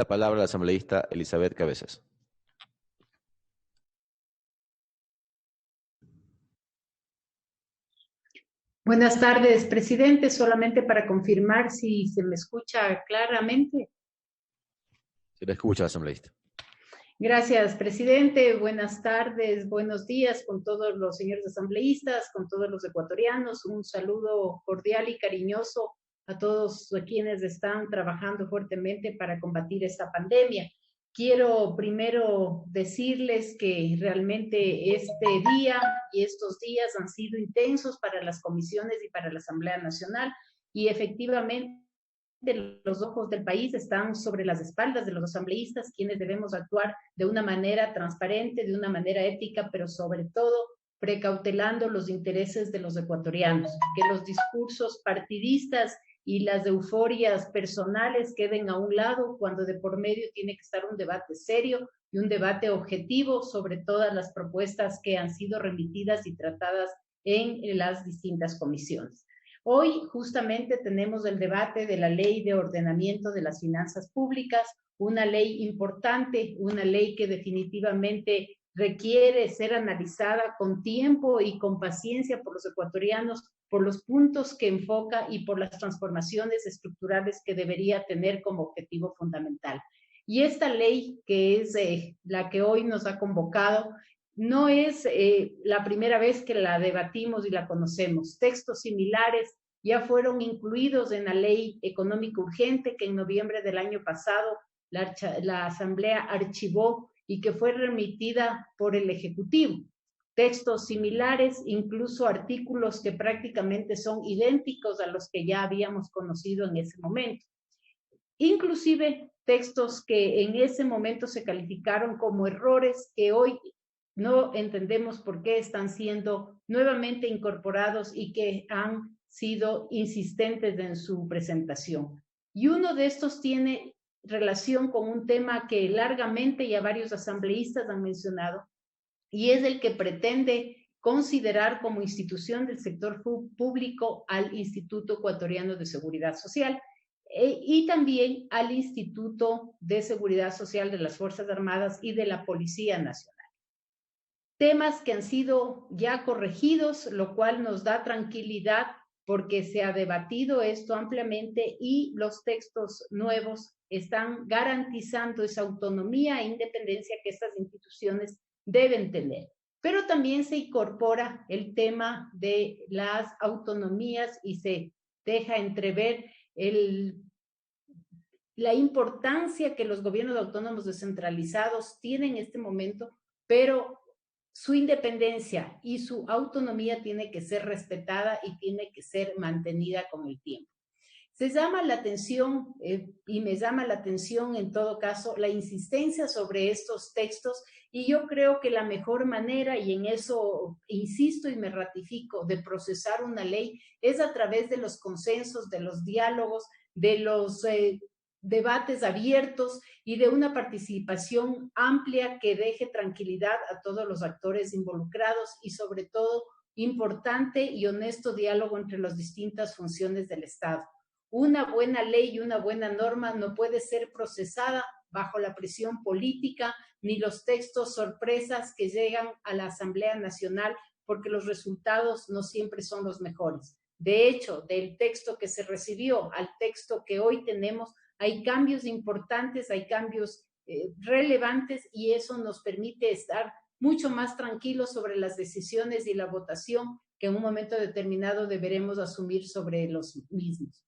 La palabra a la asambleísta Elizabeth Cabezas. Buenas tardes, presidente. Solamente para confirmar si se me escucha claramente. Se le escucha, asambleísta. Gracias, presidente. Buenas tardes, buenos días con todos los señores asambleístas, con todos los ecuatorianos. Un saludo cordial y cariñoso a todos quienes están trabajando fuertemente para combatir esta pandemia. Quiero primero decirles que realmente este día y estos días han sido intensos para las comisiones y para la Asamblea Nacional y efectivamente los ojos del país están sobre las espaldas de los asambleístas, quienes debemos actuar de una manera transparente, de una manera ética, pero sobre todo precautelando los intereses de los ecuatorianos, que los discursos partidistas y las euforias personales queden a un lado cuando de por medio tiene que estar un debate serio y un debate objetivo sobre todas las propuestas que han sido remitidas y tratadas en las distintas comisiones. Hoy justamente tenemos el debate de la Ley de Ordenamiento de las Finanzas Públicas, una ley importante, una ley que definitivamente requiere ser analizada con tiempo y con paciencia por los ecuatorianos, por los puntos que enfoca y por las transformaciones estructurales que debería tener como objetivo fundamental. Y esta ley, que es la que hoy nos ha convocado, no es la primera vez que la debatimos y la conocemos. Textos similares ya fueron incluidos en la ley económica urgente que en noviembre del año pasado la Asamblea archivó y que fue remitida por el Ejecutivo. Textos similares, incluso artículos que prácticamente son idénticos a los que ya habíamos conocido en ese momento. Inclusive textos que en ese momento se calificaron como errores que hoy no entendemos por qué están siendo nuevamente incorporados y que han sido insistentes en su presentación. Y uno de estos tiene relación con un tema que largamente ya varios asambleístas han mencionado, y es el que pretende considerar como institución del sector público al Instituto Ecuatoriano de Seguridad Social y también al Instituto de Seguridad Social de las Fuerzas Armadas y de la Policía Nacional. Temas que han sido ya corregidos, lo cual nos da tranquilidad porque se ha debatido esto ampliamente y los textos nuevos están garantizando esa autonomía e independencia que estas instituciones deben tener. Pero también se incorpora el tema de las autonomías y se deja entrever la importancia que los gobiernos autónomos descentralizados tienen en este momento, pero su independencia y su autonomía tiene que ser respetada y tiene que ser mantenida con el tiempo. Se llama la atención, y me llama la atención en todo caso, la insistencia sobre estos textos, y yo creo que la mejor manera, y en eso insisto y me ratifico, de procesar una ley es a través de los consensos, de los diálogos, de los debates abiertos y de una participación amplia que deje tranquilidad a todos los actores involucrados y sobre todo importante y honesto diálogo entre las distintas funciones del Estado. Una buena ley y una buena norma no puede ser procesada bajo la presión política ni los textos sorpresas que llegan a la Asamblea Nacional porque los resultados no siempre son los mejores. De hecho, del texto que se recibió al texto que hoy tenemos, hay cambios importantes, hay cambios relevantes y eso nos permite estar mucho más tranquilos sobre las decisiones y la votación que en un momento determinado deberemos asumir sobre los mismos.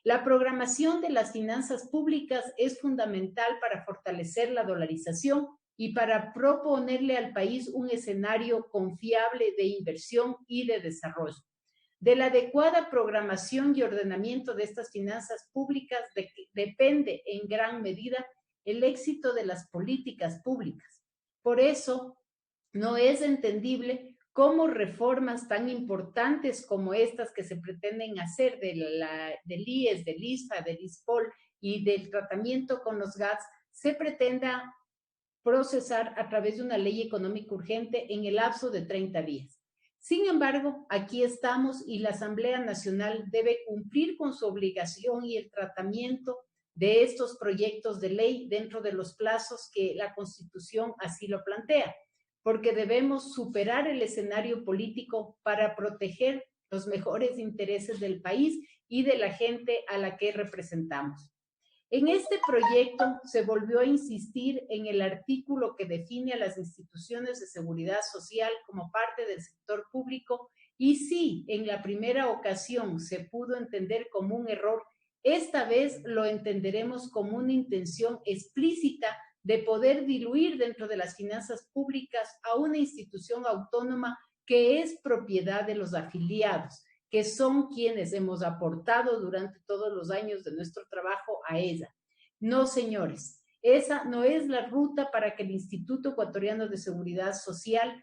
La programación de las finanzas públicas es fundamental para fortalecer la dolarización y para proponerle al país un escenario confiable de inversión y de desarrollo. De la adecuada programación y ordenamiento de estas finanzas públicas depende en gran medida el éxito de las políticas públicas. Por eso, no es entendible cómo reformas tan importantes como estas que se pretenden hacer del IES, del ISFA, del ISPOL y del tratamiento con los GATS se pretenda procesar a través de una ley económica urgente en el lapso de 30 días. Sin embargo, aquí estamos y la Asamblea Nacional debe cumplir con su obligación y el tratamiento de estos proyectos de ley dentro de los plazos que la Constitución así lo plantea, porque debemos superar el escenario político para proteger los mejores intereses del país y de la gente a la que representamos. En este proyecto se volvió a insistir en el artículo que define a las instituciones de seguridad social como parte del sector público y si en la primera ocasión se pudo entender como un error, esta vez lo entenderemos como una intención explícita de poder diluir dentro de las finanzas públicas a una institución autónoma que es propiedad de los afiliados, que son quienes hemos aportado durante todos los años de nuestro trabajo a ella. No, señores, esa no es la ruta para que el Instituto Ecuatoriano de Seguridad Social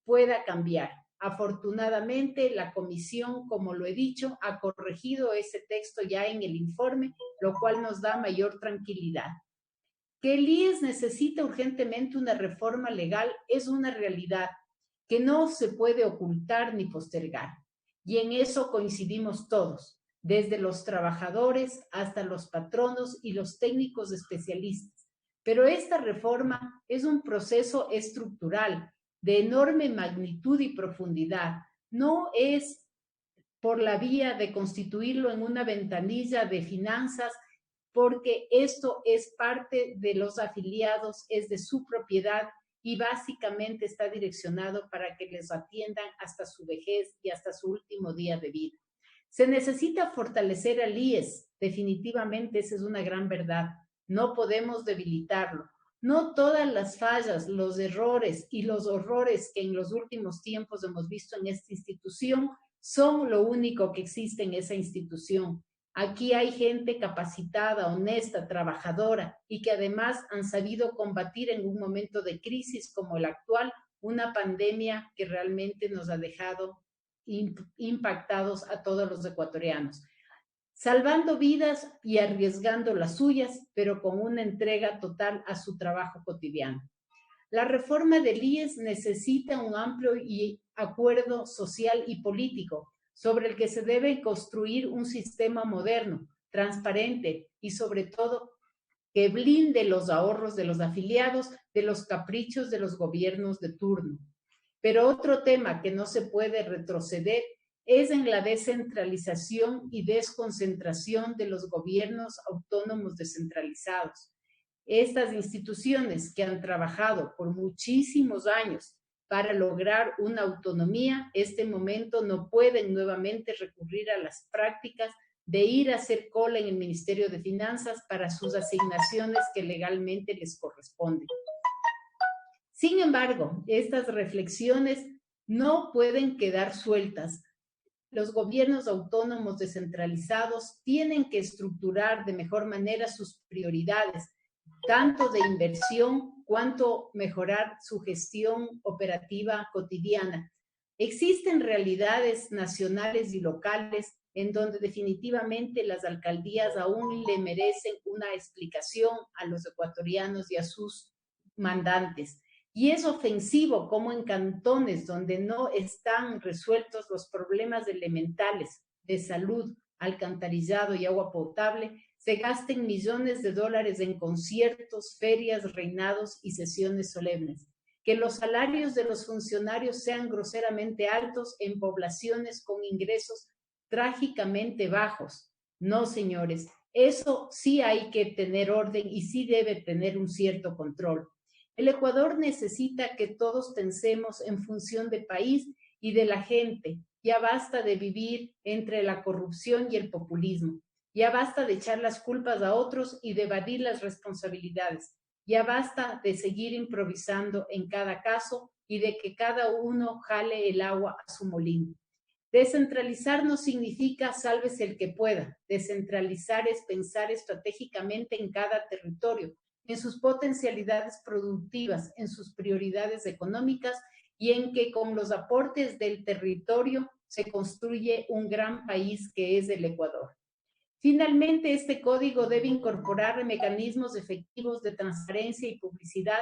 pueda cambiar. Afortunadamente, la comisión, como lo he dicho, ha corregido ese texto ya en el informe, lo cual nos da mayor tranquilidad. Que el IES necesita urgentemente una reforma legal es una realidad que no se puede ocultar ni postergar. Y en eso coincidimos todos, desde los trabajadores hasta los patronos y los técnicos especialistas. Pero esta reforma es un proceso estructural de enorme magnitud y profundidad. No es por la vía de constituirlo en una ventanilla de finanzas, porque esto es parte de los afiliados, es de su propiedad y básicamente está direccionado para que les atiendan hasta su vejez y hasta su último día de vida. Se necesita fortalecer al IES, definitivamente esa es una gran verdad. No podemos debilitarlo. No todas las fallas, los errores y los horrores que en los últimos tiempos hemos visto en esta institución son lo único que existe en esa institución. Aquí hay gente capacitada, honesta, trabajadora y que además han sabido combatir en un momento de crisis como el actual, una pandemia que realmente nos ha dejado impactados a todos los ecuatorianos, salvando vidas y arriesgando las suyas, pero con una entrega total a su trabajo cotidiano. La reforma del IES necesita un amplio acuerdo social y político sobre el que se debe construir un sistema moderno, transparente y sobre todo que blinde los ahorros de los afiliados de los caprichos de los gobiernos de turno. Pero otro tema que no se puede retroceder es en la descentralización y desconcentración de los gobiernos autónomos descentralizados. Estas instituciones que han trabajado por muchísimos años para lograr una autonomía, este momento no pueden nuevamente recurrir a las prácticas de ir a hacer cola en el Ministerio de Finanzas para sus asignaciones que legalmente les corresponden. Sin embargo, estas reflexiones no pueden quedar sueltas. Los gobiernos autónomos descentralizados tienen que estructurar de mejor manera sus prioridades, tanto de inversión cuanto mejorar su gestión operativa cotidiana. Existen realidades nacionales y locales en donde definitivamente las alcaldías aún le merecen una explicación a los ecuatorianos y a sus mandantes. Y es ofensivo como en cantones donde no están resueltos los problemas elementales de salud, alcantarillado y agua potable, se gasten millones de dólares en conciertos, ferias, reinados y sesiones solemnes. Que los salarios de los funcionarios sean groseramente altos en poblaciones con ingresos trágicamente bajos. No, señores, eso sí hay que tener orden y sí debe tener un cierto control. El Ecuador necesita que todos pensemos en función del país y de la gente. Ya basta de vivir entre la corrupción y el populismo. Ya basta de echar las culpas a otros y de evadir las responsabilidades. Ya basta de seguir improvisando en cada caso y de que cada uno jale el agua a su molino. Descentralizar no significa sálvese el que pueda. Descentralizar es pensar estratégicamente en cada territorio, en sus potencialidades productivas, en sus prioridades económicas y en que con los aportes del territorio se construye un gran país que es el Ecuador. Finalmente, este código debe incorporar mecanismos efectivos de transparencia y publicidad,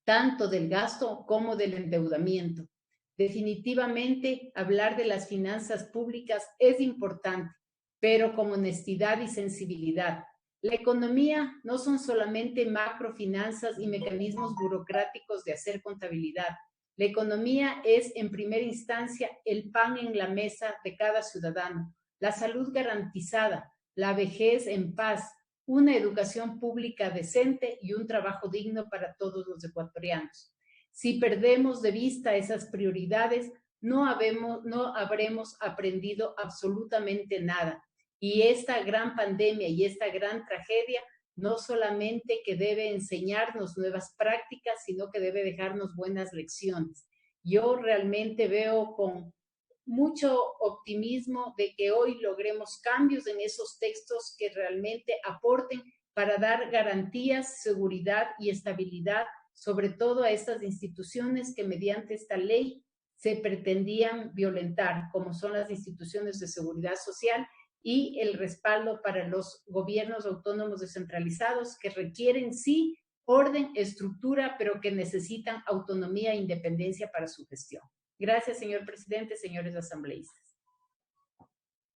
tanto del gasto como del endeudamiento. Definitivamente, hablar de las finanzas públicas es importante, pero con honestidad y sensibilidad. La economía no son solamente macrofinanzas y mecanismos burocráticos de hacer contabilidad. La economía es, en primera instancia, el pan en la mesa de cada ciudadano, la salud garantizada, la vejez en paz, una educación pública decente y un trabajo digno para todos los ecuatorianos. Si perdemos de vista esas prioridades, no habremos aprendido absolutamente nada. Y esta gran pandemia y esta gran tragedia no solamente que debe enseñarnos nuevas prácticas, sino que debe dejarnos buenas lecciones. Yo realmente veo con mucho optimismo de que hoy logremos cambios en esos textos que realmente aporten para dar garantías, seguridad y estabilidad, sobre todo a estas instituciones que mediante esta ley se pretendían violentar, como son las instituciones de seguridad social y el respaldo para los gobiernos autónomos descentralizados que requieren, sí, orden, estructura, pero que necesitan autonomía e independencia para su gestión. Gracias, señor presidente, señores asambleístas.